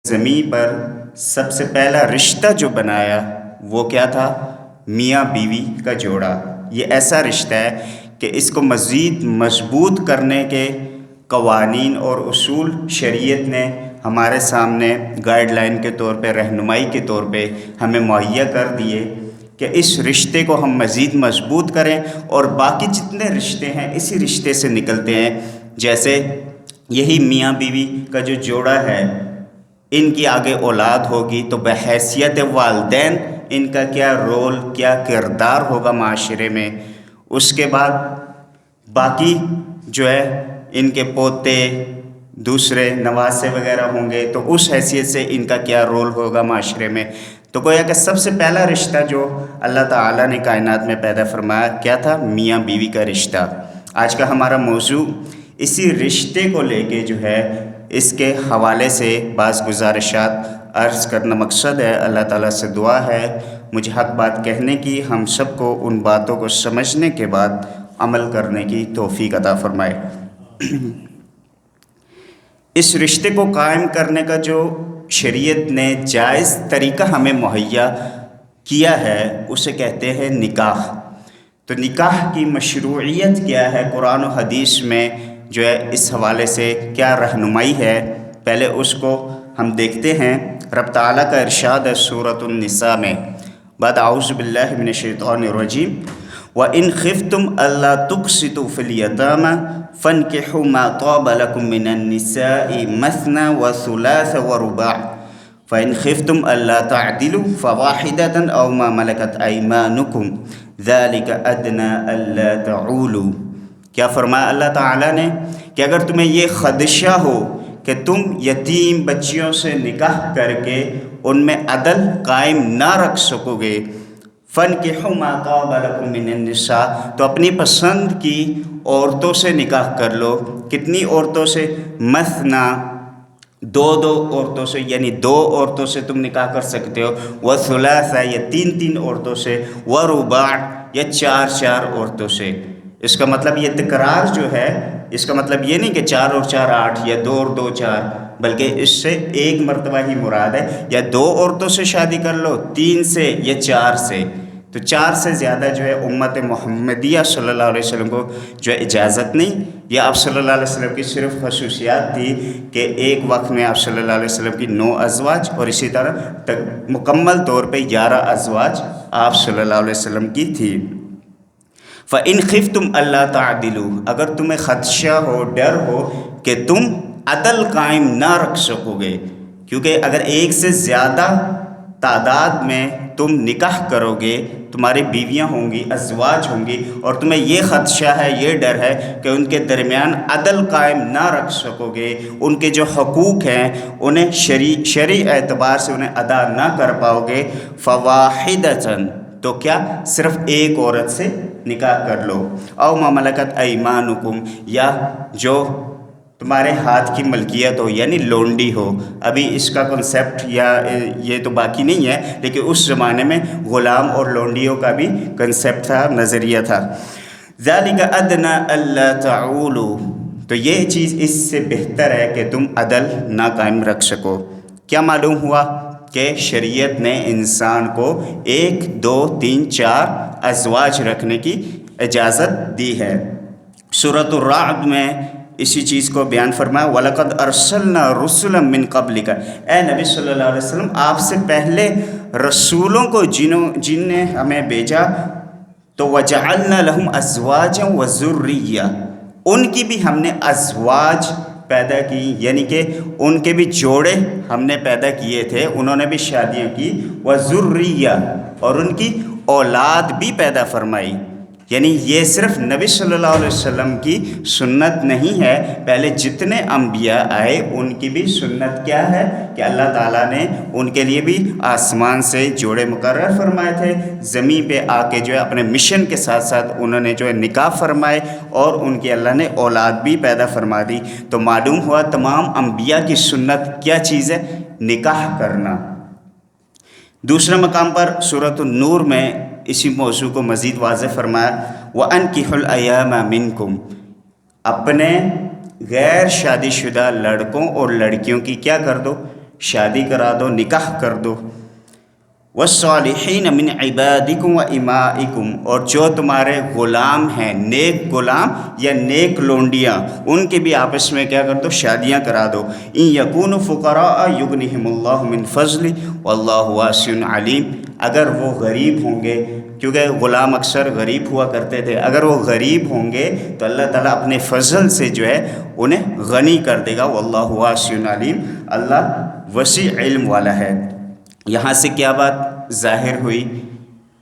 زمین پر سب سے پہلا رشتہ جو بنایا وہ کیا تھا؟ میاں بیوی کا جوڑا۔ یہ ایسا رشتہ ہے کہ اس کو مزید مضبوط کرنے کے قوانین اور اصول شریعت نے ہمارے سامنے گائیڈ لائن کے طور پہ، رہنمائی کے طور پہ ہمیں مہیا کر دیے کہ اس رشتے کو ہم مزید مضبوط کریں، اور باقی جتنے رشتے ہیں اسی رشتے سے نکلتے ہیں۔ جیسے یہی میاں بیوی کا جو جوڑا ہے، ان کی آگے اولاد ہوگی تو بحیثیت والدین ان کا کیا رول، کیا کردار ہوگا معاشرے میں۔ اس کے بعد باقی جو ہے ان کے پوتے، دوسرے نواسے وغیرہ ہوں گے تو اس حیثیت سے ان کا کیا رول ہوگا معاشرے میں۔ تو گویا کہ سب سے پہلا رشتہ جو اللہ تعالیٰ نے کائنات میں پیدا فرمایا کیا تھا؟ میاں بیوی کا رشتہ۔ آج کا ہمارا موضوع اسی رشتے کو لے کے جو ہے اس کے حوالے سے بعض گزارشات عرض کرنا مقصد ہے۔ اللہ تعالیٰ سے دعا ہے مجھے حق بات کہنے کی، ہم سب کو ان باتوں کو سمجھنے کے بعد عمل کرنے کی توفیق عطا فرمائے۔ اس رشتے کو قائم کرنے کا جو شریعت نے جائز طریقہ ہمیں مہیا کیا ہے اسے کہتے ہیں نکاح۔ تو نکاح کی مشروعیت کیا ہے، قرآن و حدیث میں جو ہے اس حوالے سے کیا رہنمائی ہے، پہلے اس کو ہم دیکھتے ہیں۔ رب تعالیٰ کا ارشاد ہے سورۃ النساء میں، بعد اعوذ باللہ من الشیطان الرجیم، وَإِنْ خِفْتُمْ أَلَّا تُقْسِطُوا فِي الْيَتَامَى فَانكِحُوا مَا طَابَ لَكُم مِّنَ النِّسَاءِ مَثْنَىٰ وَثُلَاثَ وَرُبَاعَ فَإِنْ خِفْتُمْ أَلَّا تَعْدِلُوا فَوَاحِدَةً أَوْ مَا مَلَكَتْ أَيْمَانُكُمْ ذَلِكَ أَدْنَىٰ أَلَّا تَعُولُوا۔ کیا فرمایا اللہ تعالیٰ نے کہ اگر تمہیں یہ خدشہ ہو کہ تم یتیم بچیوں سے نکاح کر کے ان میں عدل قائم نہ رکھ سکو گے، فَانكِحُوا مَا طَابَ لَكُم مِّنَ النِّسَاءِ، تو اپنی پسند کی عورتوں سے نکاح کر لو۔ کتنی عورتوں سے؟ مثنا، دو عورتوں سے، یعنی 2 عورتوں سے تم نکاح کر سکتے ہو، وثلاثہ یا 3 عورتوں سے، ورباع یا 4 عورتوں سے۔ اس کا مطلب یہ تکرار جو ہے، اس کا مطلب یہ نہیں کہ 4 اور 4 8 یا 2 اور 2 4، بلکہ اس سے ایک مرتبہ ہی مراد ہے۔ یا 2 عورتوں سے شادی کر لو، 3 سے یا 4 سے۔ تو 4 سے زیادہ جو ہے امت محمدیہ صلی اللہ علیہ وسلم کو جو ہے اجازت نہیں۔ یا آپ صلی اللہ علیہ وسلم کی صرف خصوصیات تھی کہ ایک وقت میں آپ صلی اللہ علیہ وسلم کی 9 ازواج اور اسی طرح مکمل طور پہ 11 ازواج آپ صلی اللہ علیہ وسلم کی تھی۔ فَإِنْ خِفْتُمْ أَلَّا تَعْدِلُوا، اگر تمہیں خدشہ ہو، ڈر ہو کہ تم عدل قائم نہ رکھ سکو گے، کیونکہ اگر ایک سے زیادہ تعداد میں تم نکاح کرو گے، تمہاری بیویاں ہوں گی، ازواج ہوں گی، اور تمہیں یہ خدشہ ہے، یہ ڈر ہے کہ ان کے درمیان عدل قائم نہ رکھ سکو گے، ان کے جو حقوق ہیں انہیں شرعی اعتبار سے انہیں ادا نہ کر پاؤ گے، فواحدۃ، تو کیا صرف ایک عورت سے نکاح کر لو، او ما ملکت ایمانکم، یا جو تمہارے ہاتھ کی ملکیت ہو، یعنی لونڈی ہو۔ ابھی اس کا کنسیپٹ یا یہ تو باقی نہیں ہے، لیکن اس زمانے میں غلام اور لونڈیوں کا بھی کنسیپٹ تھا، نظریہ تھا۔ ذَلِكَ أَدْنَىٰ أَلَّا تَعُولُوا، تو یہ چیز اس سے بہتر ہے کہ تم عدل نہ قائم رکھ سکو۔ کیا معلوم ہوا کہ شریعت نے انسان کو 1 2 3 4 ازواج رکھنے کی اجازت دی ہے۔ سورۃ الرعد میں اسی چیز کو بیان فرمایا، وَلَقَدْ أَرْسَلْنَا رُسُلًا مِّن قَبْلِكَ، اے نبی صلی اللہ علیہ وسلم آپ سے پہلے رسولوں کو جن نے ہمیں بھیجا، تو وَجَعَلْنَا لَهُمْ أَزْوَاجًا وَذُرِّيَّةً، ان کی بھی ہم نے ازواج پیدا کی، یعنی کہ ان کے بھی جوڑے ہم نے پیدا کیے تھے، انہوں نے بھی شادیاں کی، وَذُرِّيَّةً، اور ان کی اولاد بھی پیدا فرمائی۔ یعنی یہ صرف نبی صلی اللہ علیہ وسلم کی سنت نہیں ہے، پہلے جتنے انبیاء آئے ان کی بھی سنت کیا ہے کہ اللہ تعالیٰ نے ان کے لیے بھی آسمان سے جوڑے مقرر فرمائے تھے، زمین پہ آ کے جو ہے اپنے مشن کے ساتھ ساتھ انہوں نے جو ہے نکاح فرمائے، اور ان کی اللہ نے اولاد بھی پیدا فرما دی۔ تو معلوم ہوا تمام انبیاء کی سنت کیا چیز ہے؟ نکاح کرنا۔ دوسرے مقام پر سورۃ النور میں اسی موضوع کو مزید واضح فرمایا، وَأَنكِحُوا الْأَيَامَ مِنكُمْ، اپنے غیر شادی شدہ لڑکوں اور لڑکیوں کی کیا کر دو؟ شادی کرا دو، نکاح کر دو۔ والصالحین من عبادکم و امائکم، اور جو تمہارے غلام ہیں، نیک غلام یا نیک لونڈیاں، ان کے بھی آپس میں کیا کر دو، شادیاں کرا دو۔ ان یکونوا فقراء یغنہم اللہ من فضلہ واللہ واسع علیم، اگر وہ غریب ہوں گے، کیونکہ غلام اکثر غریب ہوا کرتے تھے، اگر وہ غریب ہوں گے تو اللہ تعالیٰ اپنے فضل سے جو ہے انہیں غنی کر دے گا۔ واللہ واسع علیم، اللہ وسیع علم والا ہے۔ یہاں سے کیا بات ظاہر ہوئی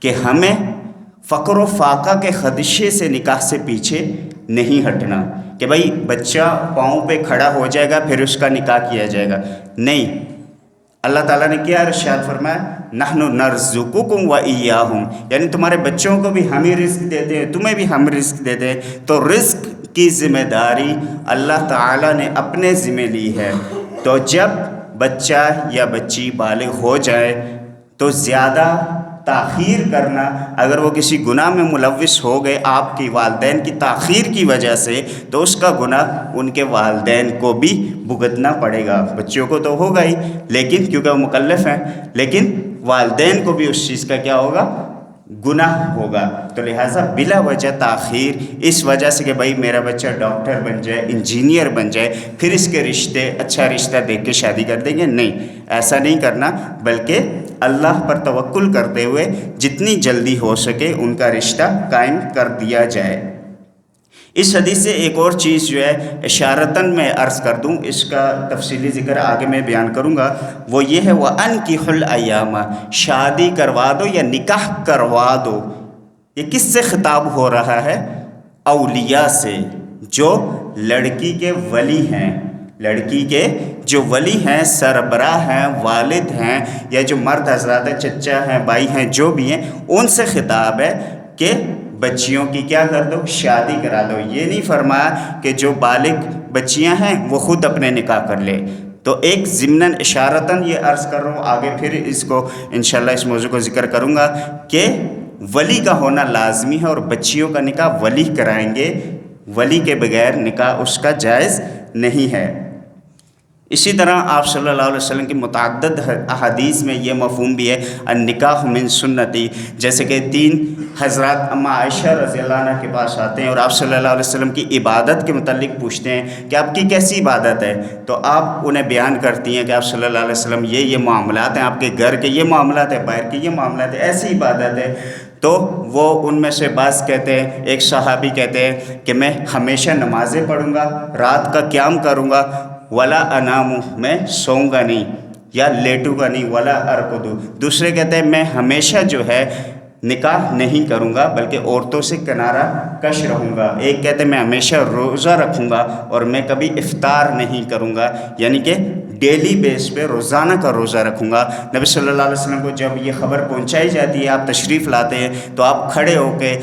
کہ ہمیں فقر و فاقہ کے خدشے سے نکاح سے پیچھے نہیں ہٹنا کہ بھائی بچہ پاؤں پہ کھڑا ہو جائے گا پھر اس کا نکاح کیا جائے گا، نہیں۔ اللہ تعالیٰ نے کیا ارشاد فرمایا، نحن نرزقکم و ایاہم، یعنی تمہارے بچوں کو بھی ہم ہی رزق دیتے ہیں، تمہیں بھی ہم رزق دیتے ہیں۔ تو رزق کی ذمہ داری اللہ تعالیٰ نے اپنے ذمہ لی ہے۔ تو جب بچہ یا بچی بالغ ہو جائے تو زیادہ تاخیر کرنا، اگر وہ کسی گناہ میں ملوث ہو گئے آپ کی والدین کی تاخیر کی وجہ سے، تو اس کا گناہ ان کے والدین کو بھی بھگتنا پڑے گا۔ بچوں کو تو ہوگا ہی، لیکن کیونکہ وہ مکلف ہیں، لیکن والدین کو بھی اس چیز کا کیا ہوگا، گناہ ہوگا۔ تو لہٰذا بلا وجہ تاخیر، اس وجہ سے کہ بھائی میرا بچہ ڈاکٹر بن جائے، انجینئر بن جائے، پھر اس کے رشتے اچھا رشتہ دیکھ کے شادی کر دیں گے، نہیں، ایسا نہیں کرنا، بلکہ اللہ پر توکل کرتے ہوئے جتنی جلدی ہو سکے ان کا رشتہ قائم کر دیا جائے۔ اس حدیث سے ایک اور چیز جو ہے اشارتاً میں عرض کر دوں، اس کا تفصیلی ذکر آگے میں بیان کروں گا، وہ یہ ہے وَأَنْكِحُوا الْأَيَامَ، شادی کروا دو یا نکاح کروا دو۔ یہ کس سے خطاب ہو رہا ہے؟ اولیاء سے، جو لڑکی کے ولی ہیں، لڑکی کے جو ولی ہیں، سربراہ ہیں، والد ہیں، یا جو مرد حضرات ہیں، چچا ہیں، بھائی ہیں، جو بھی ہیں، ان سے خطاب ہے کہ بچیوں کی کیا کر دو، شادی کرا دو۔ یہ نہیں فرمایا کہ جو بالغ بچیاں ہیں وہ خود اپنے نکاح کر لے۔ تو ایک ضمناً اشارتاً یہ عرض کر رہا ہوں، آگے پھر اس کو انشاءاللہ اس موضوع کو ذکر کروں گا کہ ولی کا ہونا لازمی ہے، اور بچیوں کا نکاح ولی کرائیں گے، ولی کے بغیر نکاح اس کا جائز نہیں ہے۔ اسی طرح آپ صلی اللہ علیہ وسلم کی متعدد احادیث میں یہ مفہوم بھی ہے، النکاح من سنتی، جیسے کہ 3 حضرات اما عائشہ رضی اللہ عنہ کے پاس آتے ہیں اور آپ صلی اللہ علیہ وسلم کی عبادت کے متعلق پوچھتے ہیں کہ آپ کی کیسی عبادت ہے، تو آپ انہیں بیان کرتی ہیں کہ آپ صلی اللہ علیہ وسلم یہ معاملات ہیں، آپ کے گھر کے یہ معاملات ہیں، باہر کے یہ معاملات ہیں، ایسی عبادت ہے۔ تو وہ ان میں سے بعض کہتے ہیں، ایک صحابی کہتے ہیں کہ میں ہمیشہ نمازیں پڑھوں گا، رات کا قیام کروں گا، ولا انام، میں سوؤں گا نہیں یا لیٹوں گا نہیں، ولا ارقدو۔ دوسرے کہتے ہیں میں ہمیشہ جو ہے نکاح نہیں کروں گا بلکہ عورتوں سے کنارہ کش رہوں گا۔ ایک کہتے ہیں میں ہمیشہ روزہ رکھوں گا اور میں کبھی افطار نہیں کروں گا، یعنی کہ ڈیلی بیس پہ روزانہ کا روزہ رکھوں گا۔ نبی صلی اللہ علیہ وسلم کو جب یہ خبر پہنچائی جاتی ہے، آپ تشریف لاتے ہیں، تو آپ کھڑے ہو کے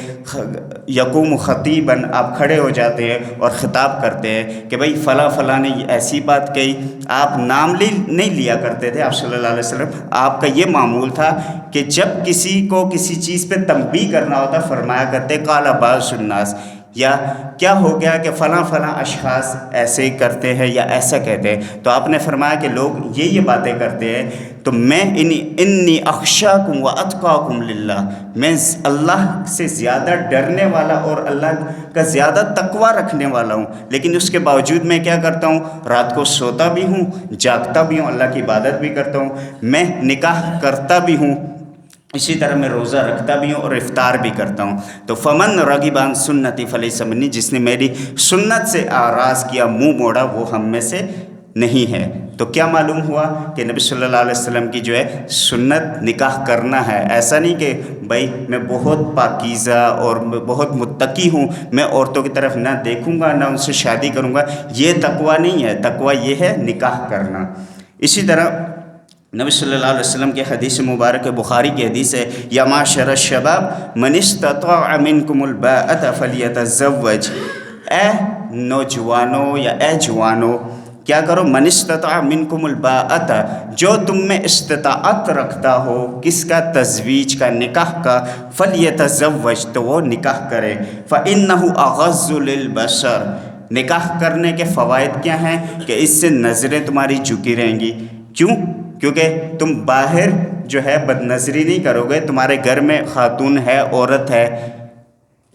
یقوم خطیباً، آپ کھڑے ہو جاتے ہیں اور خطاب کرتے ہیں کہ بھائی فلاں فلاں نے ایسی بات کہی۔ آپ نام نہیں لیا کرتے تھے آپ صلی اللہ علیہ وسلم، آپ کا یہ معمول تھا کہ جب کسی کو کسی چیز پہ تنبیہ کرنا ہوتا فرمایا کرتے قال بعض الناس، یا کیا ہو گیا کہ فلاں فلاں اشخاص ایسے ہی کرتے ہیں یا ایسا کہتے ہیں، تو آپ نے فرمایا کہ لوگ یہ باتیں کرتے ہیں، تو میں انی اخشاکم و اتقاکم للہ، میں اللہ سے زیادہ ڈرنے والا اور اللہ کا زیادہ تقوی رکھنے والا ہوں، لیکن اس کے باوجود میں کیا کرتا ہوں، رات کو سوتا بھی ہوں، جاگتا بھی ہوں، اللہ کی عبادت بھی کرتا ہوں، میں نکاح کرتا بھی ہوں، اسی طرح میں روزہ رکھتا بھی ہوں اور افطار بھی کرتا ہوں۔ تو فمن رغب عن سنتی فلیس منی، جس نے میری سنت سے آراز کیا، منہ موڑا، وہ ہم میں سے نہیں ہے۔ تو کیا معلوم ہوا کہ نبی صلی اللہ علیہ وسلم کی جو ہے سنت نکاح کرنا ہے۔ ایسا نہیں کہ بھائی میں بہت پاکیزہ اور بہت متقی ہوں، میں عورتوں کی طرف نہ دیکھوں گا، نہ ان سے شادی کروں گا، یہ تقوی نہیں ہے۔ تقوی یہ ہے نکاح کرنا۔ اسی طرح نبی صلی اللہ علیہ وسلم کے حدیث مبارک بخاری کی حدیث ہے، یا معاشر الشباب من استطاع منکم الباءۃ فلیتزوج، اے نوجوانوں یا اے جوانوں کیا کرو، من استطاع منکم الباءۃ، جو تم میں استطاعت رکھتا ہو کس کا، تزویج کا، نکاح کا، فلیتزوج، تو وہ نکاح کرے، فإنہ اغض للبصر، نکاح کرنے کے فوائد کیا ہیں کہ اس سے نظریں تمہاری جھکی رہیں گی، کیوں؟ کیونکہ تم باہر جو ہے بد نظری نہیں کرو گے، تمہارے گھر میں خاتون ہے، عورت ہے،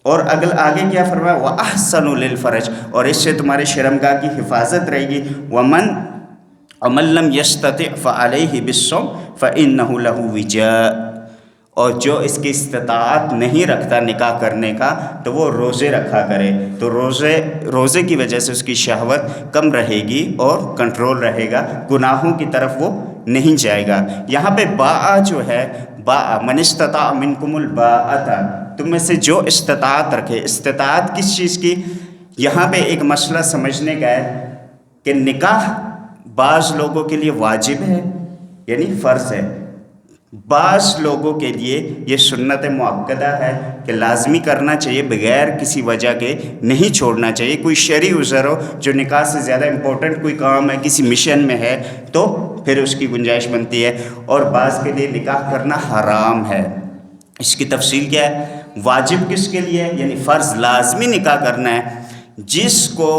اور اگر آگے کیا فرمایا وَأَحْسَنُ لِلْفَرَجِ، اور اس سے تمہارے شرمگاہ کی حفاظت رہے گی. وَمَنْ لَمْ يَسْتَطِعْ فَعَلَيْهِ بِالصَّوْمِ فَإِنَّهُ لَهُ وِجَاءٌ، اور جو اس کی استطاعت نہیں رکھتا نکاح کرنے کا تو وہ روزے رکھا کرے، تو روزے کی وجہ سے اس کی شہوت کم رہے گی اور کنٹرول رہے گا، گناہوں کی طرف وہ نہیں جائے گا. یہاں پہ باء جو ہے، باء من استطاع منکم الباءۃ، تم میں سے جو استطاعت رکھے. استطاعت کس چیز کی؟ یہاں پہ ایک مسئلہ سمجھنے کا ہے کہ نکاح بعض لوگوں کے لیے واجب ہے یعنی فرض ہے، بعض لوگوں کے لیے یہ سنت مؤکدہ ہے کہ لازمی کرنا چاہیے، بغیر کسی وجہ کے نہیں چھوڑنا چاہیے. کوئی شرعی عذر ہو جو نکاح سے زیادہ امپورٹنٹ کوئی کام ہے، کسی مشن میں ہے، تو پھر اس کی گنجائش بنتی ہے. اور بعض کے لیے نکاح کرنا حرام ہے. اس کی تفصیل کیا ہے؟ واجب کس کے لیے ہے؟ یعنی فرض لازمی نکاح کرنا ہے جس کو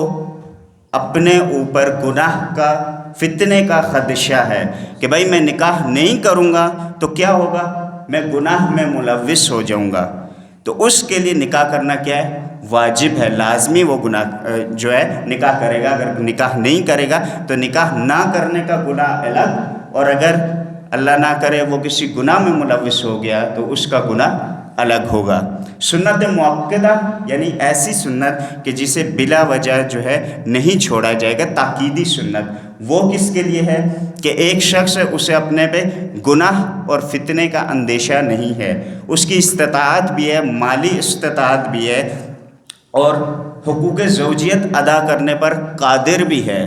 اپنے اوپر گناہ کا، فتنے کا خدشہ ہے کہ بھائی میں نکاح نہیں کروں گا تو کیا ہوگا، میں گناہ میں ملوث ہو جاؤں گا. تو اس کے لیے نکاح کرنا کیا ہے؟ واجب ہے، لازمی وہ گناہ جو ہے نکاح کرے گا. اگر نکاح نہیں کرے گا تو نکاح نہ کرنے کا گناہ الگ، اور اگر اللہ نہ کرے وہ کسی گناہ میں ملوث ہو گیا تو اس کا گناہ الگ ہوگا. سنت مؤکدہ یعنی ایسی سنت کہ جسے بلا وجہ جو ہے نہیں چھوڑا جائے گا، تاکیدی سنت. وہ کس کے لیے ہے؟ کہ ایک شخص اسے اپنے پہ گناہ اور فتنے کا اندیشہ نہیں ہے، اس کی استطاعت بھی ہے، مالی استطاعت بھی ہے، اور حقوق زوجیت ادا کرنے پر قادر بھی ہے،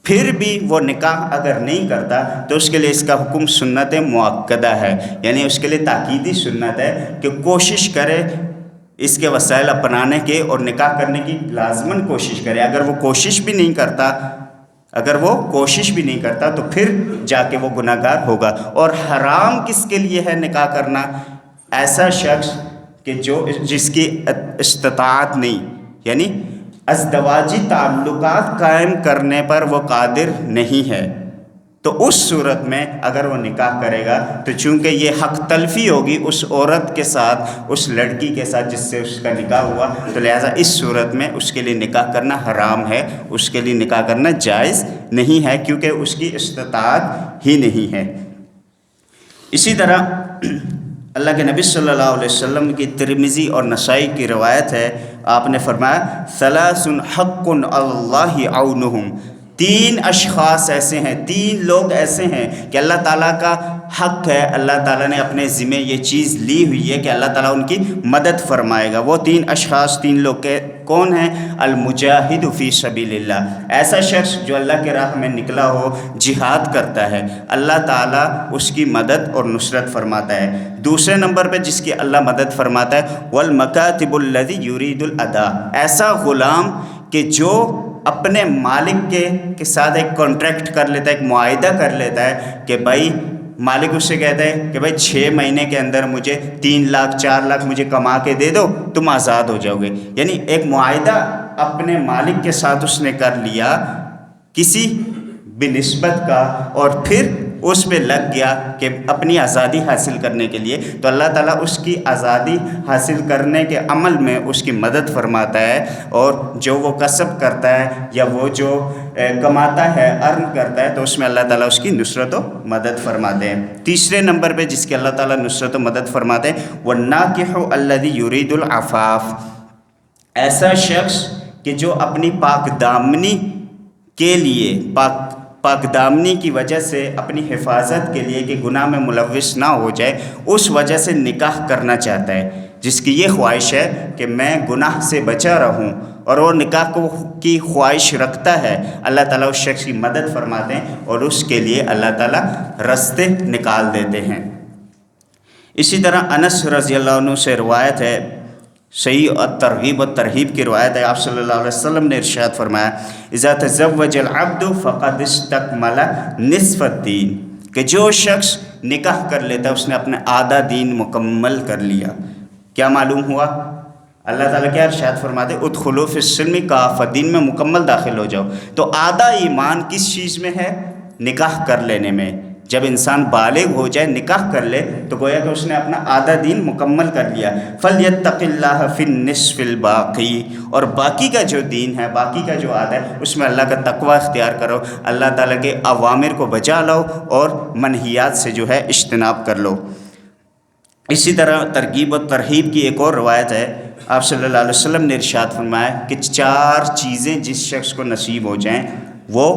پھر بھی وہ نکاح اگر نہیں کرتا تو اس کے لیے اس کا حکم سنت مؤکدہ ہے. یعنی اس کے لیے تاکیدی سنت ہے کہ کوشش کرے اس کے وسائل اپنانے کے اور نکاح کرنے کی لازماً کوشش کرے. اگر وہ کوشش بھی نہیں کرتا تو پھر جا کے وہ گناہ گار ہوگا. اور حرام کس کے لیے ہے نکاح کرنا؟ ایسا شخص کہ جس کی استطاعت نہیں، یعنی ازدواجی تعلقات قائم کرنے پر وہ قادر نہیں ہے. تو اس صورت میں اگر وہ نکاح کرے گا تو چونکہ یہ حق تلفی ہوگی اس عورت کے ساتھ، اس لڑکی کے ساتھ جس سے اس کا نکاح ہوا، تو لہٰذا اس صورت میں اس کے لیے نکاح کرنا حرام ہے، اس کے لیے نکاح کرنا جائز نہیں ہے، کیونکہ اس کی استطاعت ہی نہیں ہے. اسی طرح اللہ کے نبی صلی اللہ علیہ وسلم کی ترمذی اور نسائی کی روایت ہے، آپ نے فرمایا ثلاث حق اللہ عونہم، 3 اشخاص ایسے ہیں، 3 لوگ ایسے ہیں کہ اللہ تعالیٰ کا حق ہے، اللہ تعالیٰ نے اپنے ذمہ یہ چیز لی ہوئی ہے کہ اللہ تعالیٰ ان کی مدد فرمائے گا. وہ 3 اشخاص، 3 لوگ کے کون ہیں؟ المجاہد فی سبیل اللہ، ایسا شخص جو اللہ کے راہ میں نکلا ہو، جہاد کرتا ہے، اللہ تعالیٰ اس کی مدد اور نصرت فرماتا ہے. دوسرے نمبر پہ جس کی اللہ مدد فرماتا ہے والمکاتب الذی یرید الادا، ایسا غلام کہ جو اپنے مالک کے ساتھ ایک کانٹریکٹ کر لیتا ہے، ایک معاہدہ کر لیتا ہے کہ بھائی مالک اس سے کہتا ہے کہ بھائی 6 مہینے کے اندر مجھے 3 لاکھ 4 لاکھ مجھے کما کے دے دو، تم آزاد ہو جاؤ گے. یعنی ایک معاہدہ اپنے مالک کے ساتھ اس نے کر لیا کسی بنسبت کا، اور پھر اس پہ لگ گیا کہ اپنی آزادی حاصل کرنے کے لیے، تو اللہ تعالیٰ اس کی آزادی حاصل کرنے کے عمل میں اس کی مدد فرماتا ہے. اور جو وہ کسب کرتا ہے یا وہ جو کماتا ہے، ارن کرتا ہے، تو اس میں اللہ تعالیٰ اس کی نصرت و مدد فرماتے ہیں. تیسرے نمبر پہ جس کی اللہ تعالیٰ نصرت و مدد فرماتے ہیں وَالنَّاكِحُ الَّذِي يُرِيدُ الْعَفَافِ، ایسا شخص کہ جو اپنی پاک دامنی کے لیے، پاک دامنی کی وجہ سے، اپنی حفاظت کے لیے کہ گناہ میں ملوث نہ ہو جائے، اس وجہ سے نکاح کرنا چاہتا ہے، جس کی یہ خواہش ہے کہ میں گناہ سے بچا رہوں، اور وہ نکاح کی خواہش رکھتا ہے، اللہ تعالیٰ اس شخص کی مدد فرماتے ہیں اور اس کے لیے اللہ تعالیٰ رستے نکال دیتے ہیں. اسی طرح انس رضی اللہ عنہ سے روایت ہے، صحیح الترغیب والترہیب کی روایت ہے، آپ صلی اللہ علیہ وسلم نے ارشاد فرمایا اذا تزوج العبد فقد استکمل نصف الدین، کہ جو شخص نکاح کر لیتا ہے اس نے اپنا آدھا دین مکمل کر لیا. کیا معلوم ہوا؟ اللہ تعالیٰ کیا ارشاد فرماتے ادخلوا فی السلم کافۃ، دین میں مکمل داخل ہو جاؤ. تو آدھا ایمان کس چیز میں ہے؟ نکاح کر لینے میں. جب انسان بالغ ہو جائے نکاح کر لے تو گویا کہ اس نے اپنا آدھا دین مکمل کر لیا. فَلْيَتَّقِ اللَّهَ فِي النِّصْفِ الْبَاقِي، اور باقی کا جو دین ہے، باقی کا جو آدھا ہے، اس میں اللہ کا تقوی اختیار کرو، اللہ تعالیٰ کے اوامر کو بجا لاؤ اور منہیات سے جو ہے اجتناب کر لو. اسی طرح ترغیب و ترہیب کی ایک اور روایت ہے. آپ صلی اللہ علیہ وسلم نے ارشاد فرمایا کہ 4 چیزیں جس شخص کو نصیب ہو جائیں وہ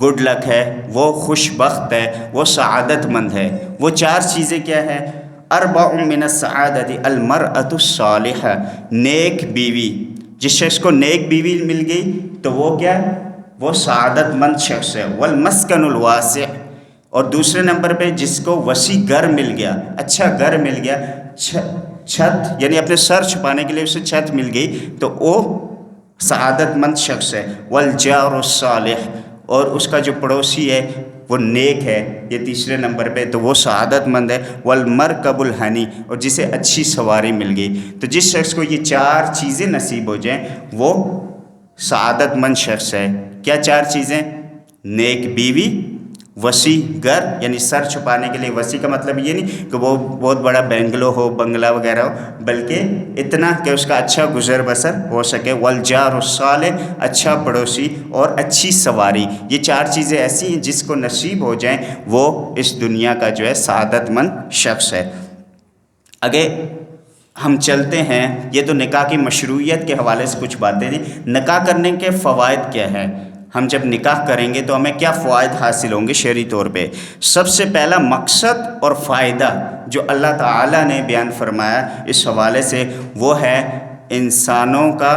گڈ لک ہے، وہ خوش بخت ہے، وہ سعادت مند ہے. وہ 4 چیزیں کیا ہے؟ 4 من السعادت المرأة الصالحہ، نیک بیوی. جس شخص کو نیک بیوی مل گئی تو وہ کیا ہے؟ وہ سعادت مند شخص ہے. والمسکن الواسع، اور دوسرے نمبر پہ جس کو وسیع گھر مل گیا، اچھا گھر مل گیا، چھت یعنی اپنے سر چھپانے کے لیے اسے چھت مل گئی تو وہ سعادت مند شخص ہے. والجار الصالح، اور اس کا جو پڑوسی ہے وہ نیک ہے، یہ تیسرے نمبر پہ، تو وہ سعادت مند ہے. والمرکب الحنی، اور جسے اچھی سواری مل گئی. تو جس شخص کو یہ 4 چیزیں نصیب ہو جائیں وہ سعادت مند شخص ہے. کیا 4 چیزیں؟ نیک بیوی، وسیع گھر یعنی سر چھپانے کے لیے. وسیع کا مطلب یہ نہیں کہ وہ بہت بڑا بینگلو ہو، بنگلہ وغیرہ ہو، بلکہ اتنا کہ اس کا اچھا گزر بسر ہو سکے. والجار الصالح، اچھا پڑوسی، اور اچھی سواری. یہ 4 چیزیں ایسی ہیں جس کو نصیب ہو جائیں وہ اس دنیا کا جو ہے سعادت مند شخص ہے. آگے ہم چلتے ہیں. یہ تو نکاح کی مشروعیت کے حوالے سے کچھ باتیں تھیں. نکاح کرنے کے فوائد کیا ہیں؟ ہم جب نکاح کریں گے تو ہمیں کیا فوائد حاصل ہوں گے شرعی طور پہ؟ سب سے پہلا مقصد اور فائدہ جو اللہ تعالیٰ نے بیان فرمایا اس حوالے سے وہ ہے انسانوں کا،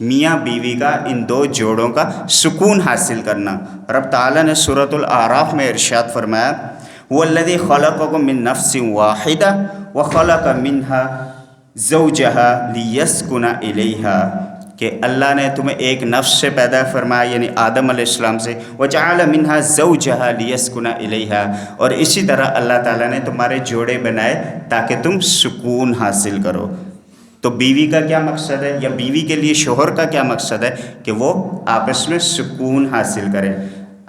میاں بیوی کا، ان 2 جوڑوں کا سکون حاصل کرنا. رب تعالیٰ نے سورۃ الاعراف میں ارشاد فرمایا وَالَّذِي خَلَقَكُم مِّن نَّفْسٍ وَاحِدَةٍ وَخَلَقَ مِنْهَا زَوْجَهَا لِيَسْكُنَ إِلَيْهَا، کہ اللہ نے تمہیں ایک نفس سے پیدا فرمایا یعنی آدم علیہ السلام سے. وَجَعَلَ مِنْهَا زَوْجَهَا لِيَسْكُنَ إِلَيْهَا، اور اسی طرح اللہ تعالیٰ نے تمہارے جوڑے بنائے تاکہ تم سکون حاصل کرو. تو بیوی کا کیا مقصد ہے، یا بیوی کے لیے شوہر کا کیا مقصد ہے؟ کہ وہ آپس میں سکون حاصل کریں.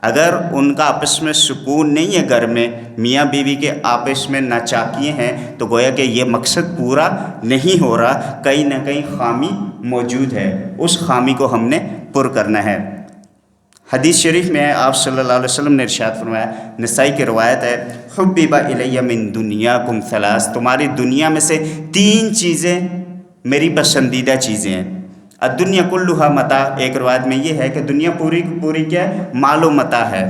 اگر ان کا آپس میں سکون نہیں ہے، گھر میں میاں بیوی کے آپس میں ناچاکیاں ہیں، تو گویا کہ یہ مقصد پورا نہیں ہو رہا، کہیں نہ کہیں خامی موجود ہے. اس خامی کو ہم نے پر کرنا ہے. حدیث شریف میں آپ صلی اللہ علیہ وسلم نے ارشاد فرمایا، نسائی کی روایت ہے حبب الی من دنیاکم 3، تمہاری دنیا میں سے 3 چیزیں میری پسندیدہ چیزیں ہیں. الدنیا کلھا متاع، ایک روایت میں یہ ہے کہ دنیا پوری پوری کیا ہے؟ مال و متاع ہے.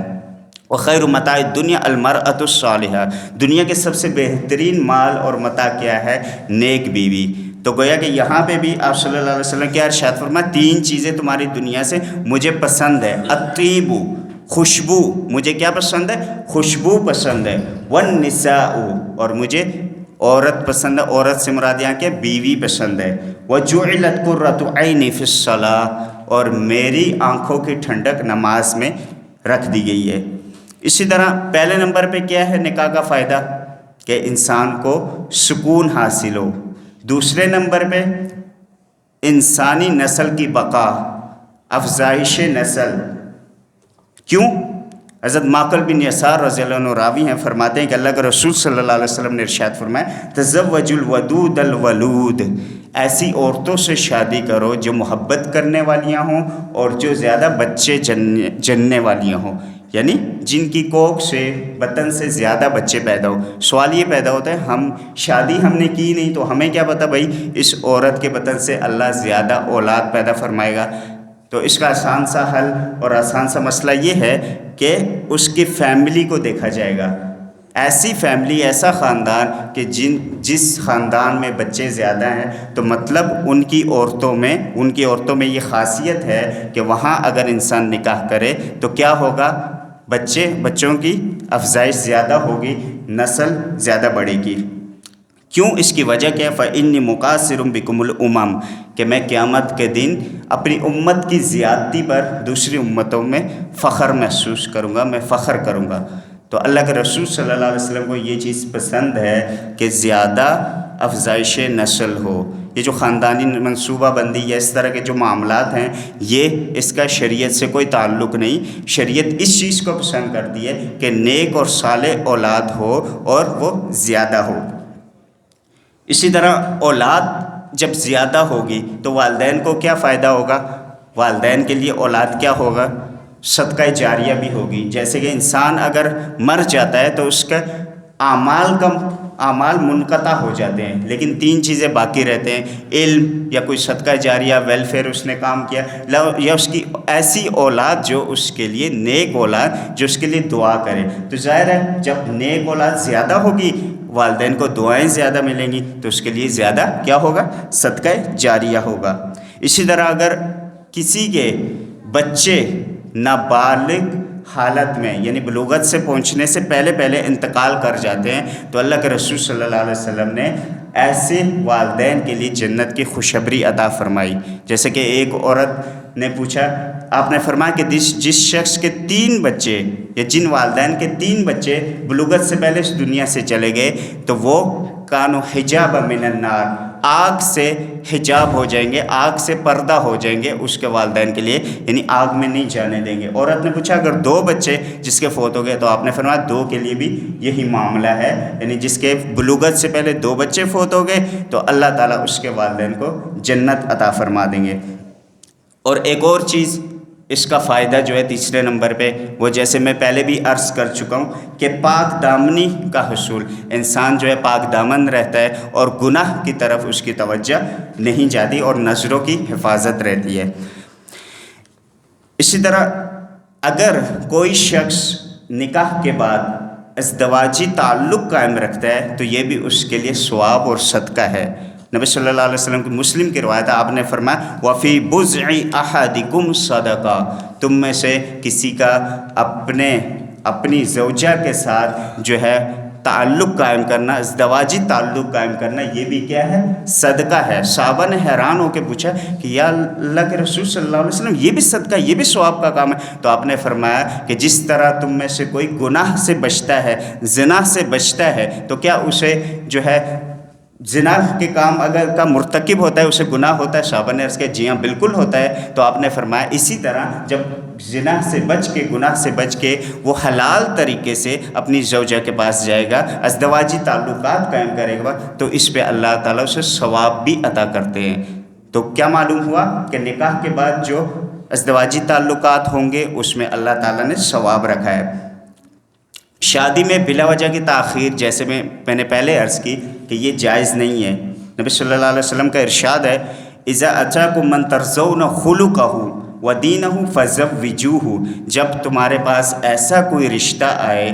وخیر متاع الدنیا المرأۃ الصالحہ، دنیا کے سب سے بہترین مال اور متاع کیا ہے؟ نیک بیوی. تو گویا کہ یہاں پہ بھی آپ صلی اللہ علیہ وسلم کیا ارشاد فرمایا؟ 3 چیزیں تمہاری دنیا سے مجھے پسند ہے. الطیب، خوشبو، مجھے کیا پسند ہے؟ خوشبو پسند ہے. والنساء، اور مجھے عورت پسند ہے. عورت سے مراد یہاں کے بیوی پسند ہے. وجعلت قرۃ عینی فی الصلاۃ، اور میری آنکھوں کی ٹھنڈک نماز میں رکھ دی گئی ہے. اسی طرح پہلے نمبر پہ کیا ہے نکاح کا فائدہ؟ کہ انسان کو سکون حاصل ہو. دوسرے نمبر پہ انسانی نسل کی بقا، افزائش نسل. کیوں؟ حضرت معقل بن یسار رضی اللہ عنہ راوی ہیں، فرماتے ہیں کہ اللہ کے رسول صلی اللہ علیہ وسلم نے ارشاد فرمایا تزوجوا الودود الولود، ایسی عورتوں سے شادی کرو جو محبت کرنے والیاں ہوں اور جو زیادہ بچے جننے والیاں ہوں، یعنی جن کی کوکھ سے، بطن سے زیادہ بچے پیدا ہو. سوال یہ پیدا ہوتا ہے ہم شادی ہم نے کی نہیں تو ہمیں کیا پتہ بھائی اس عورت کے بطن سے اللہ زیادہ اولاد پیدا فرمائے گا. تو اس کا آسان سا حل اور آسان سا مسئلہ یہ ہے کہ اس کی فیملی کو دیکھا جائے گا. ایسی فیملی، ایسا خاندان کہ جس خاندان میں بچے زیادہ ہیں، تو مطلب ان کی عورتوں میں یہ خاصیت ہے کہ وہاں اگر انسان نکاح کرے تو کیا ہوگا؟ بچوں کی افزائش زیادہ ہوگی، نسل زیادہ بڑھے گی. کیوں؟ اس کی وجہ کیا ہے؟ فَإِنِّي مُقَاصِرٌ بِكُمُ الْأُمَمْ، کہ میں قیامت کے دن اپنی امت کی زیادتی پر دوسری امتوں میں فخر محسوس کروں گا، میں فخر کروں گا. تو اللہ کے رسول صلی اللہ علیہ وسلم کو یہ چیز پسند ہے کہ زیادہ افزائش نسل ہو. یہ جو خاندانی منصوبہ بندی یا اس طرح کے جو معاملات ہیں یہ اس کا شریعت سے کوئی تعلق نہیں۔ شریعت اس چیز کو پسند کرتی ہے کہ نیک اور صالح اولاد ہو اور وہ زیادہ ہو۔ اسی طرح اولاد جب زیادہ ہوگی تو والدین کو کیا فائدہ ہوگا؟ والدین کے لیے اولاد کیا ہوگا؟ صدقہ جاریہ بھی ہوگی۔ جیسے کہ انسان اگر مر جاتا ہے تو اس کا اعمال منقطع ہو جاتے ہیں، لیکن 3 چیزیں باقی رہتے ہیں: علم یا کوئی صدقہ جاریہ، ویلفیئر اس نے کام کیا، یا اس کی ایسی اولاد جو اس کے لیے نیک اولاد جو اس کے لیے دعا کرے۔ تو ظاہر ہے جب نیک اولاد زیادہ ہوگی، والدین کو دعائیں زیادہ ملیں گی، تو اس کے لیے زیادہ کیا ہوگا؟ صدقہ جاریہ ہوگا۔ اسی طرح اگر کسی کے بچے نابالغ حالت میں یعنی بلوغت سے پہنچنے سے پہلے انتقال کر جاتے ہیں تو اللہ کے رسول صلی اللہ علیہ وسلم نے ایسے والدین کے لیے جنت کی خوشخبری عطا فرمائی۔ جیسے کہ ایک عورت نے پوچھا، آپ نے فرمایا کہ جس شخص کے 3 بچے یا جن والدین کے 3 بچے بلوغت سے پہلے اس دنیا سے چلے گئے تو وہ کانوا حجاب من النار، آگ سے حجاب ہو جائیں گے، آگ سے پردہ ہو جائیں گے اس کے والدین کے لیے، یعنی آگ میں نہیں جانے دیں گے۔ عورت نے پوچھا اگر 2 بچے جس کے فوت ہو گئے تو آپ نے فرمایا 2 کے لیے بھی یہی معاملہ ہے، یعنی جس کے بلوغت سے پہلے 2 بچے فوت ہو گئے تو اللہ تعالیٰ اس کے والدین کو جنت عطا فرما دیں گے۔ اور ایک اور چیز اس کا فائدہ جو ہے تیسرے نمبر پہ، وہ جیسے میں پہلے بھی عرض کر چکا ہوں کہ پاک دامنی کا حصول، انسان جو ہے پاک دامن رہتا ہے اور گناہ کی طرف اس کی توجہ نہیں جاتی اور نظروں کی حفاظت رہتی ہے۔ اسی طرح اگر کوئی شخص نکاح کے بعد ازدواجی تعلق قائم رکھتا ہے تو یہ بھی اس کے لیے ثواب اور صدقہ ہے۔ نبی صلی اللہ علیہ وسلم کی مسلم کی روایت ہے، آپ نے فرمایا وَفِي بُضْعِ أَحَدِكُمْ صَدَقَةٌ، تم میں سے کسی کا اپنی زوجہ کے ساتھ جو ہے تعلق قائم کرنا، ازدواجی تعلق قائم کرنا، یہ بھی کیا ہے؟ صدقہ ہے۔ صحابہ نے حیران ہو کے پوچھا کہ یا اللہ کے رسول صلی اللہ علیہ وسلم یہ بھی صدقہ، یہ بھی ثواب کا کام ہے؟ تو آپ نے فرمایا کہ جس طرح تم میں سے کوئی گناہ سے بچتا ہے، زنا سے بچتا ہے، تو کیا اسے جو ہے زنا کے کام اگر کا مرتکب ہوتا ہے اسے گناہ ہوتا ہے؟ صحابہ نے عرض کیا جی ہاں بالکل ہوتا ہے۔ تو آپ نے فرمایا اسی طرح جب زنا سے بچ کے، گناہ سے بچ کے وہ حلال طریقے سے اپنی زوجہ کے پاس جائے گا، ازدواجی تعلقات قائم کرے گا، تو اس پہ اللہ تعالیٰ اسے ثواب بھی عطا کرتے ہیں۔ تو کیا معلوم ہوا کہ نکاح کے بعد جو ازدواجی تعلقات ہوں گے اس میں اللہ تعالیٰ نے ثواب رکھا ہے۔ شادی میں بلا وجہ کی تاخیر، جیسے میں نے پہلے عرض کی کہ یہ جائز نہیں ہے۔ نبی صلی اللہ علیہ وسلم کا ارشاد ہے اذا اتاکم من ترضون خلقہ ودینہ فزوجوہ، جب تمہارے پاس ایسا کوئی رشتہ آئے،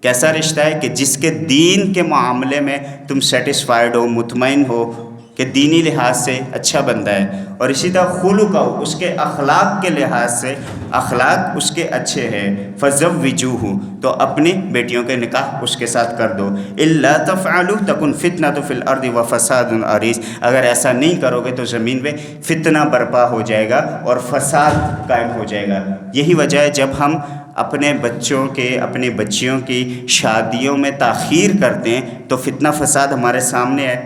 کیسا رشتہ ہے کہ جس کے دین کے معاملے میں تم سیٹسفائیڈ ہو، مطمئن ہو کہ دینی لحاظ سے اچھا بندہ ہے، اور اسی طرح خلق اس کے اخلاق کے لحاظ سے اخلاق اس کے اچھے ہیں، فزوجوہ، تو اپنی بیٹیوں کے نکاح اس کے ساتھ کر دو۔ الا تفعلوا تکن فتنۃ فی الارض وفساد عریض، اگر ایسا نہیں کرو گے تو زمین پہ فتنہ برپا ہو جائے گا اور فساد قائم ہو جائے گا۔ یہی وجہ ہے جب ہم اپنے بچوں کے، اپنی بچیوں کی شادیوں میں تاخیر کرتے ہیں تو فتنہ فساد ہمارے سامنے ہے۔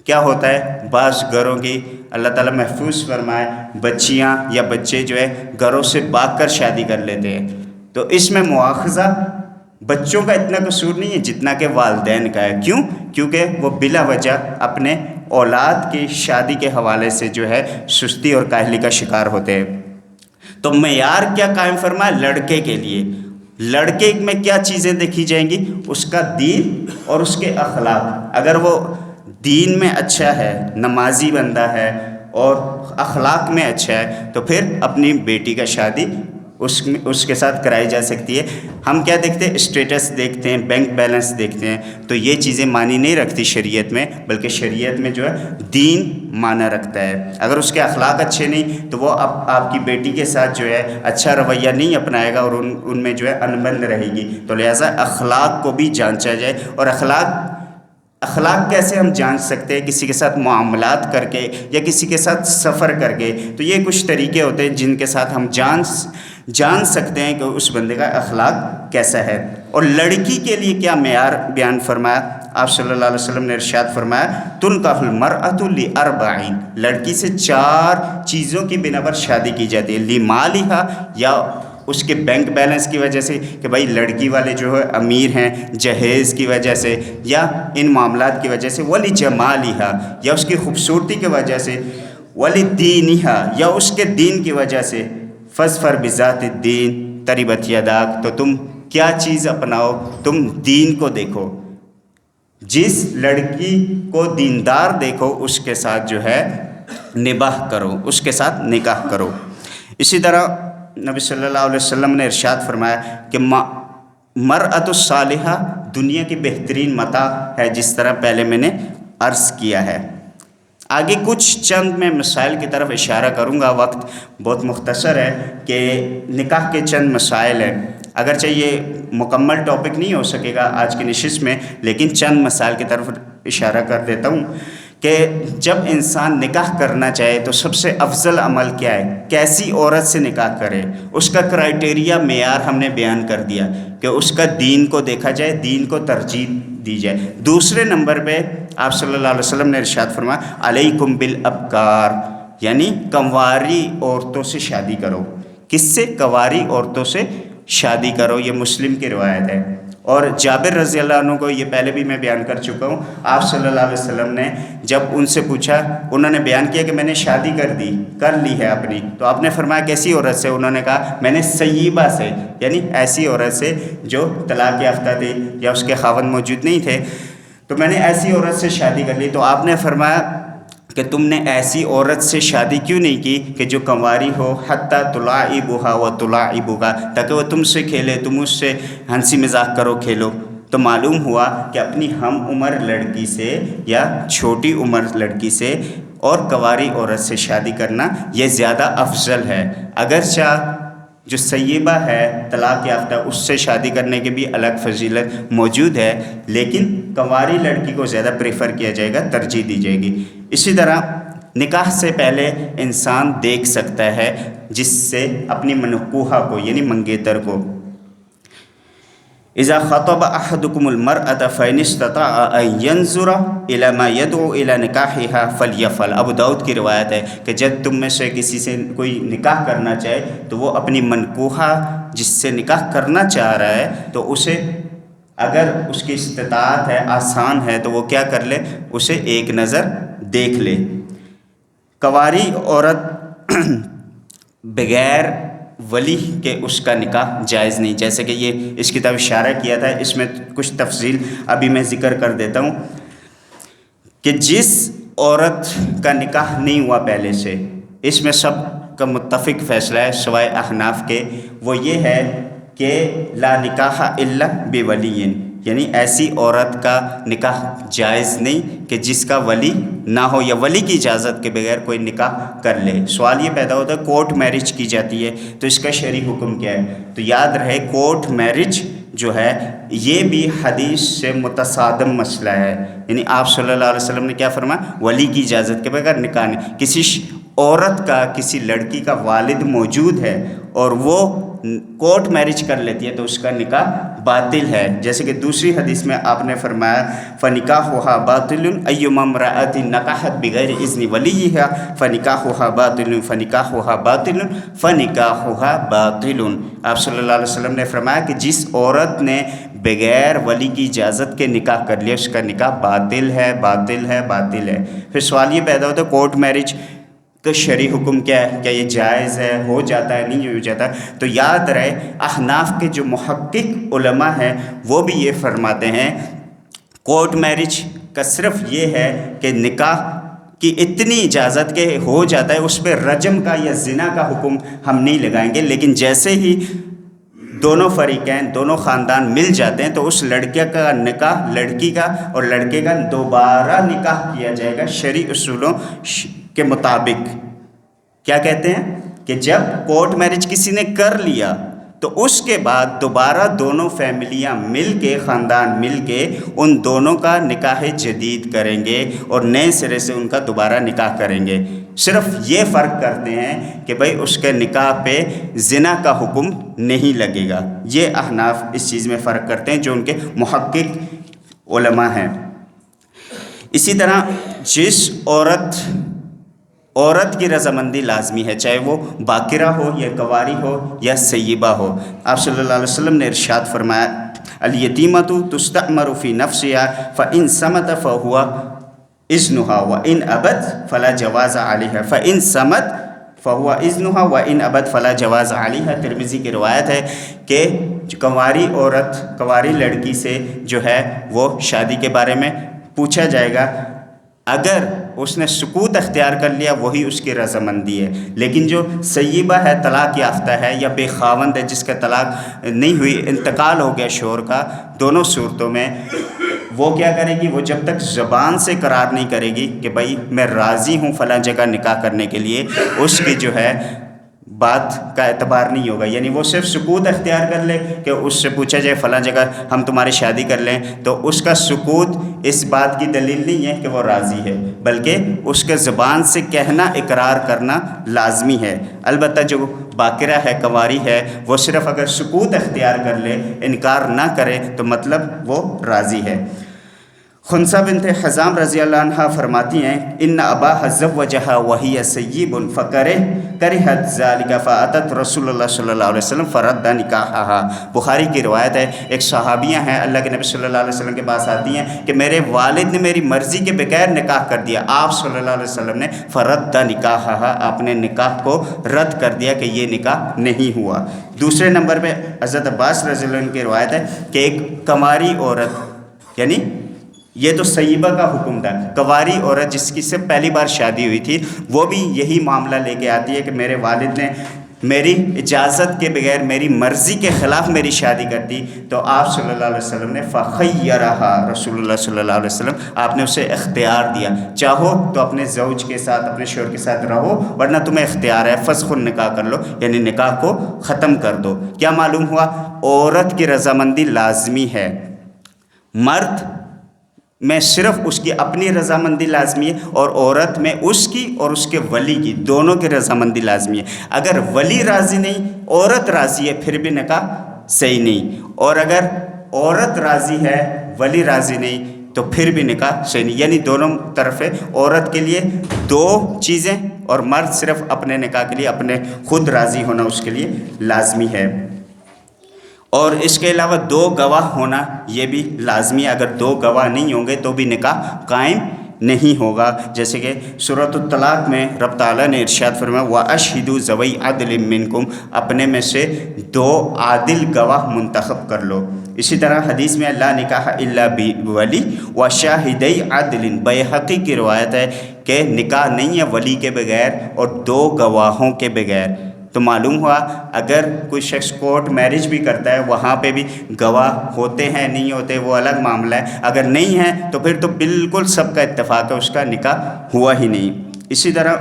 کیا ہوتا ہے؟ بعض گھروں کی اللہ تعالیٰ محفوظ فرمائے بچیاں یا بچے جو ہے گھروں سے بھاگ کر شادی کر لیتے ہیں، تو اس میں مواخذہ بچوں کا اتنا قصور نہیں ہے جتنا کہ والدین کا ہے۔ کیوں؟ کیونکہ وہ بلا وجہ اپنے اولاد کی شادی کے حوالے سے جو ہے سستی اور کاہلی کا شکار ہوتے ہیں۔ تو معیار کیا قائم فرمایا لڑکے کے لیے؟ لڑکے میں کیا چیزیں دیکھی جائیں گی؟ اس کا دین اور اس کے اخلاق۔ اگر وہ دین میں اچھا ہے، نمازی بندہ ہے اور اخلاق میں اچھا ہے تو پھر اپنی بیٹی کا شادی اس کے ساتھ کرائی جا سکتی ہے۔ ہم کیا دیکھتے ہیں؟ اسٹیٹس دیکھتے ہیں، بینک بیلنس دیکھتے ہیں، تو یہ چیزیں معنی نہیں رکھتی شریعت میں، بلکہ شریعت میں جو ہے دین معنی رکھتا ہے۔ اگر اس کے اخلاق اچھے نہیں تو وہ آپ کی بیٹی کے ساتھ جو ہے اچھا رویہ نہیں اپنائے گا اور ان میں جو ہے انبن رہے گی۔ تو لہٰذا اخلاق کو بھی جانچا جائے، اور اخلاق کیسے ہم جانچ سکتے ہیں؟ کسی کے ساتھ معاملات کر کے یا کسی کے ساتھ سفر کر کے۔ تو یہ کچھ طریقے ہوتے ہیں جن کے ساتھ ہم جان سکتے ہیں کہ اس بندے کا اخلاق کیسا ہے۔ اور لڑکی کے لیے کیا معیار بیان فرمایا؟ آپ صلی اللہ علیہ وسلم نے ارشاد فرمایا تنکح المرأۃ لاربعین، لڑکی سے 4 چیزوں کی بنا پر شادی کی جاتی ہے، لمالہا، یا اس کے بینک بیلنس کی وجہ سے کہ بھائی لڑکی والے جو ہے امیر ہیں، جہیز کی وجہ سے یا ان معاملات کی وجہ سے، ولجمالہا، یا اس کی خوبصورتی کی وجہ سے، ولدینہا، یا اس کے دین کی وجہ سے، فاظفر بذات الدین تربت یداک، تو تم کیا چیز اپناؤ، تم دین کو دیکھو، جس لڑکی کو دیندار دیکھو اس کے ساتھ جو ہے نباہ کرو، اس کے ساتھ نکاح کرو۔ اسی طرح نبی صلی اللہ علیہ وسلم نے ارشاد فرمایا کہ مرأۃ الصالحہ دنیا کی بہترین متاع ہے، جس طرح پہلے میں نے عرض کیا ہے۔ آگے کچھ چند میں مسائل کی طرف اشارہ کروں گا، وقت بہت مختصر ہے کہ نکاح کے چند مسائل ہیں، اگرچہ یہ مکمل ٹاپک نہیں ہو سکے گا آج کی نشست میں، لیکن چند مسائل کی طرف اشارہ کر دیتا ہوں کہ جب انسان نکاح کرنا چاہے تو سب سے افضل عمل کیا ہے، کیسی عورت سے نکاح کرے، اس کا کرائٹیریا معیار ہم نے بیان کر دیا کہ اس کا دین کو دیکھا جائے، دین کو ترجیح دی جائے۔ دوسرے نمبر پہ آپ صلی اللہ علیہ وسلم نے ارشاد فرمایا علیکم بالابکار، یعنی کنواری عورتوں سے شادی کرو۔ کس سے؟ کنواری عورتوں سے شادی کرو، یہ مسلم کی روایت ہے۔ اور جابر رضی اللہ عنہ کو یہ پہلے بھی میں بیان کر چکا ہوں، آپ صلی اللہ علیہ وسلم نے جب ان سے پوچھا، انہوں نے بیان کیا کہ میں نے شادی کر لی ہے اپنی، تو آپ نے فرمایا کیسی عورت سے؟ انہوں نے کہا میں نے سیبہ سے، یعنی ایسی عورت سے جو طلاق یافتہ تھی یا اس کے خاوند موجود نہیں تھے، تو میں نے ایسی عورت سے شادی کر لی۔ تو آپ نے فرمایا کہ تم نے ایسی عورت سے شادی کیوں نہیں کی کہ جو کنواری ہو، حتیٰ تلاعبھا و تلاعبھا، تاکہ وہ تم سے کھیلے، تم اس سے ہنسی مذاق کرو، کھیلو۔ تو معلوم ہوا کہ اپنی ہم عمر لڑکی سے یا چھوٹی عمر لڑکی سے اور کنواری عورت سے شادی کرنا یہ زیادہ افضل ہے۔ اگرچہ جو سیبہ ہے طلاق یافتہ، اس سے شادی کرنے کی بھی الگ فضیلت موجود ہے، لیکن کنواری لڑکی کو زیادہ پریفر کیا جائے گا، ترجیح دی جائے گی۔ اسی طرح نکاح سے پہلے انسان دیکھ سکتا ہے جس سے اپنی منکوحہ کو، یعنی منگیتر کو، اذا خطب احدکم المرأة فإن استطاع ان ينظر الى ما يدعو الى نکاحها فليفعل۔ ابو داؤد کی روایت ہے کہ جب تم میں سے کسی سے کوئی نکاح کرنا چاہے تو وہ اپنی منکوحہ جس سے نکاح کرنا چاہ رہا ہے تو اسے، اگر اس کی استطاعت ہے، آسان ہے، تو وہ کیا کر لے، اسے ایک نظر دیکھ لے۔ کنواری عورت بغیر ولی کے اس کا نکاح جائز نہیں، جیسے کہ یہ اس کی طرف اشارہ کیا تھا، اس میں کچھ تفصیل ابھی میں ذکر کر دیتا ہوں کہ جس عورت کا نکاح نہیں ہوا پہلے سے، اس میں سب کا متفق فیصلہ ہے سوائے احناف کے، وہ یہ ہے کہ لا نکاح الا بولی، یعنی ایسی عورت کا نکاح جائز نہیں کہ جس کا ولی نہ ہو یا ولی کی اجازت کے بغیر کوئی نکاح کر لے۔ سوال یہ پیدا ہوتا ہے کورٹ میرج کی جاتی ہے تو اس کا شرعی حکم کیا ہے؟ تو یاد رہے کورٹ میرج جو ہے یہ بھی حدیث سے متصادم مسئلہ ہے، یعنی آپ صلی اللہ علیہ وسلم نے کیا فرمایا؟ ولی کی اجازت کے بغیر نکاح نہیں۔ کسی عورت کا، کسی لڑکی کا والد موجود ہے اور وہ کورٹ میرج کر لیتی ہے تو اس کا نکاح باطل ہے، جیسے کہ دوسری حدیث میں آپ نے فرمایا فَنِكَاحُهَا بَاطِلٌ أَيُّمَا امْرَأَةٍ نَكَحَتْ بِغَيْرِ إِذْنِ وَلِيِّهَا فَنِكَاحُهَا بَاطِلٌ فَنِكَاحُهَا بَاطِلٌ فَنِكَاحُهَا بَاطِلٌ۔ آپ صلی اللہ علیہ وسلم نے فرمایا کہ جس عورت نے بغیر ولی کی اجازت کے نکاح کر لیا اس کا نکاح باطل ہے، باطل ہے، باطل ہے۔ پھر سوال یہ پیدا ہوتا ہے کورٹ میرج کا شرعی حکم کیا ہے؟ کیا یہ جائز ہے، ہو جاتا ہے، نہیں ہو جاتا؟ تو یاد رہے احناف کے جو محقق علماء ہیں وہ بھی یہ فرماتے ہیں کورٹ میرج کا صرف یہ ہے کہ نکاح کی اتنی اجازت کے ہو جاتا ہے، اس پہ رجم کا یا زنا کا حکم ہم نہیں لگائیں گے، لیکن جیسے ہی دونوں فریقین، دونوں خاندان مل جاتے ہیں تو اس لڑکے کا نکاح لڑکی کا اور لڑکے کا دوبارہ نکاح کیا جائے گا شرعی اصولوں کے مطابق۔ کیا کہتے ہیں کہ جب کورٹ میرج کسی نے کر لیا تو اس کے بعد دوبارہ دونوں فیملیاں مل کے، خاندان مل کے ان دونوں کا نکاح جدید کریں گے اور نئے سرے سے ان کا دوبارہ نکاح کریں گے۔ صرف یہ فرق کرتے ہیں کہ بھئی اس کے نکاح پہ زنا کا حکم نہیں لگے گا۔ یہ احناف اس چیز میں فرق کرتے ہیں جو ان کے محقق علماء ہیں۔ اسی طرح جس عورت کی رضامندی لازمی ہے، چاہے وہ باکرہ ہو یا کنواری ہو یا سیبہ ہو۔ آپ صلی اللہ علیہ وسلم نے ارشاد فرمایا الیتیمۃ تستعمر فی نفسہا فإن صمت فہو اذنہا وإن ابت فلا جواز علیہا، فإن صمت فہو اذنہا وإن ابت فلا جواز علیہا۔ ترمذی کی روایت ہے کہ کنواری عورت، کنواری لڑکی سے جو ہے وہ شادی کے بارے میں پوچھا جائے گا، اگر اس نے سکوت اختیار کر لیا وہی اس کی رضامندی ہے، لیکن جو سیبہ ہے، طلاق یافتہ ہے یا بے خاوند ہے، جس کا طلاق نہیں ہوئی، انتقال ہو گیا شوہر کا، دونوں صورتوں میں وہ کیا کرے گی؟ وہ جب تک زبان سے قرار نہیں کرے گی کہ بھائی میں راضی ہوں فلاں جگہ نکاح کرنے کے لیے، اس کی جو ہے بات کا اعتبار نہیں ہوگا۔ یعنی وہ صرف سکوت اختیار کر لے کہ اس سے پوچھا جائے فلاں جگہ ہم تمہاری شادی کر لیں، تو اس کا سکوت اس بات کی دلیل نہیں ہے کہ وہ راضی ہے، بلکہ اس کے زبان سے کہنا، اقرار کرنا لازمی ہے۔ البتہ جو باکرہ ہے، کنواری ہے، وہ صرف اگر سکوت اختیار کر لے، انکار نہ کرے، تو مطلب وہ راضی ہے۔ خنسہ بنت حزام رضی اللہ عنہ فرماتی ہیں ان اباها زوجها وهي سیب کرہت ذلك فاتت رسول اللہ صلی اللہ علیہ وسلم فرد نکاحها۔ بخاری کی روایت ہے، ایک صحابیہ ہیں، اللہ کے نبی صلی اللہ علیہ وسلم کے پاس آتی ہیں کہ میرے والد نے میری مرضی کے بغیر نکاح کر دیا، آپ صلی اللہ علیہ وسلم نے فرد نکاحها، آپ نے نکاح کو رد کر دیا کہ یہ نکاح نہیں ہوا۔ دوسرے نمبر پہ حضرت عباس رضی اللہ عنہ کی روایت ہے کہ ایک کنواری عورت، یعنی یہ تو سیبہ کا حکم تھا، کنواری عورت جس کی سے پہلی بار شادی ہوئی تھی، وہ بھی یہی معاملہ لے کے آتی ہے کہ میرے والد نے میری اجازت کے بغیر، میری مرضی کے خلاف میری شادی کر دی، تو آپ صلی اللہ علیہ وسلم نے فخیرہا، رسول اللہ صلی اللہ علیہ وسلم آپ نے اسے اختیار دیا، چاہو تو اپنے زوج کے ساتھ، اپنے شوہر کے ساتھ رہو، ورنہ تمہیں اختیار ہے فسخ النکاح کر لو، یعنی نکاح کو ختم کر دو۔ کیا معلوم ہوا؟ عورت کی رضامندی لازمی ہے، مرد میں صرف اس کی اپنی رضامندی لازمی ہے، اور عورت میں اس کی اور اس کے ولی کی، دونوں کی رضامندی لازمی ہے۔ اگر ولی راضی نہیں، عورت راضی ہے، پھر بھی نکاح صحیح نہیں، اور اگر عورت راضی ہے، ولی راضی نہیں، تو پھر بھی نکاح صحیح نہیں۔ یعنی دونوں طرف ہے، عورت کے لیے دو چیزیں اور مرد صرف اپنے نکاح کے لیے اپنے خود راضی ہونا اس کے لیے لازمی ہے۔ اور اس کے علاوہ دو گواہ ہونا یہ بھی لازمی ہے، اگر دو گواہ نہیں ہوں گے تو بھی نکاح قائم نہیں ہوگا۔ جیسے کہ سورۃ الطلاق میں رب تعالیٰ نے ارشاد فرمایا وَأَشْهِدُوا ذَوَيْ عَدْلٍ مِّنْكُمْ، اپنے میں سے دو عادل گواہ منتخب کر لو۔ اسی طرح حدیث میں لا نکاح الا بولی وشاہدی عدل، بیہقی کی روایت ہے کہ نکاح نہیں ہے ولی کے بغیر اور دو گواہوں کے بغیر۔ تو معلوم ہوا اگر کوئی شخص کورٹ میرج بھی کرتا ہے، وہاں پہ بھی گواہ ہوتے ہیں نہیں ہوتے وہ الگ معاملہ ہے، اگر نہیں ہے تو پھر تو بالکل سب کا اتفاق ہے، اس کا نکاح ہوا ہی نہیں۔ اسی طرح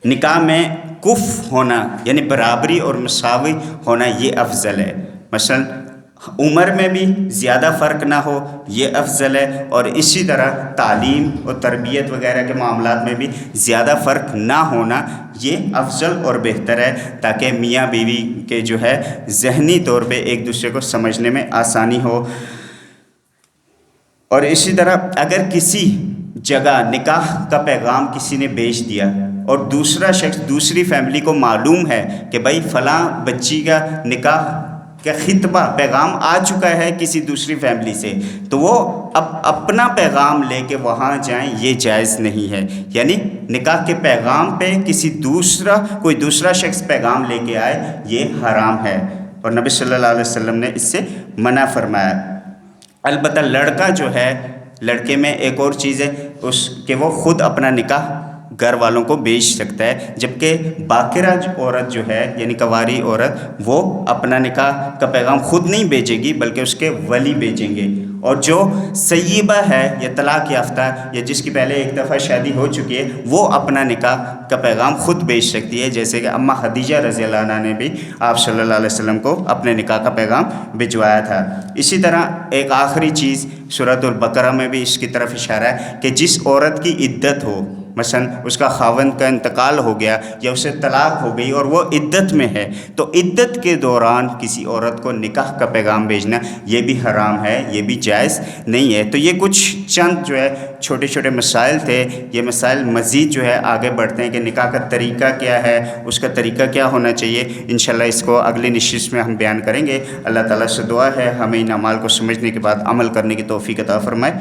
نکاح میں کف ہونا یعنی برابری اور مساوی ہونا یہ افضل ہے، مثلا عمر میں بھی زیادہ فرق نہ ہو یہ افضل ہے، اور اسی طرح تعلیم اور تربیت وغیرہ کے معاملات میں بھی زیادہ فرق نہ ہونا یہ افضل اور بہتر ہے، تاکہ میاں بیوی کے جو ہے ذہنی طور پہ ایک دوسرے کو سمجھنے میں آسانی ہو۔ اور اسی طرح اگر کسی جگہ نکاح کا پیغام کسی نے بھیج دیا اور دوسرا شخص، دوسری فیملی کو معلوم ہے کہ بھائی فلاں بچی کا نکاح کا خطبہ پیغام آ چکا ہے کسی دوسری فیملی سے، تو وہ اب اپنا پیغام لے کے وہاں جائیں، یہ جائز نہیں ہے۔ یعنی نکاح کے پیغام پہ کوئی دوسرا شخص پیغام لے کے آئے، یہ حرام ہے، اور نبی صلی اللہ علیہ وسلم نے اس سے منع فرمایا۔ البتہ لڑکا جو ہے، لڑکے میں ایک اور چیز ہے اس کہ وہ خود اپنا نکاح گھر والوں کو بیچ سکتا ہے، جبکہ باکرہ عورت جو ہے یعنی کنواری عورت، وہ اپنا نکاح کا پیغام خود نہیں بھیجے گی بلکہ اس کے ولی بھیجیں گے۔ اور جو سیبہ ہے یا طلاق یافتہ یا جس کی پہلے ایک دفعہ شادی ہو چکی ہے، وہ اپنا نکاح کا پیغام خود بھیج سکتی ہے، جیسے کہ اماں خدیجہ رضی اللہ عنہ نے بھی آپ صلی اللہ علیہ وسلم کو اپنے نکاح کا پیغام بھجوایا تھا۔ اسی طرح ایک آخری چیز سورۃ البقرہ میں بھی اس کی طرف اشارہ ہے کہ جس عورت کی عدت ہو، مثلا اس کا خاوند کا انتقال ہو گیا یا اسے طلاق ہو گئی اور وہ عدت میں ہے، تو عدت کے دوران کسی عورت کو نکاح کا پیغام بھیجنا یہ بھی حرام ہے، یہ بھی جائز نہیں ہے۔ تو یہ کچھ چند جو ہے چھوٹے چھوٹے مسائل تھے، یہ مسائل مزید جو ہے آگے بڑھتے ہیں کہ نکاح کا طریقہ کیا ہے، اس کا طریقہ کیا ہونا چاہیے، انشاءاللہ اس کو اگلی نشست میں ہم بیان کریں گے۔ اللہ تعالیٰ سے دعا ہے ہمیں ان اعمال کو سمجھنے کے بعد عمل کرنے کی توفیق عطا فرمائے۔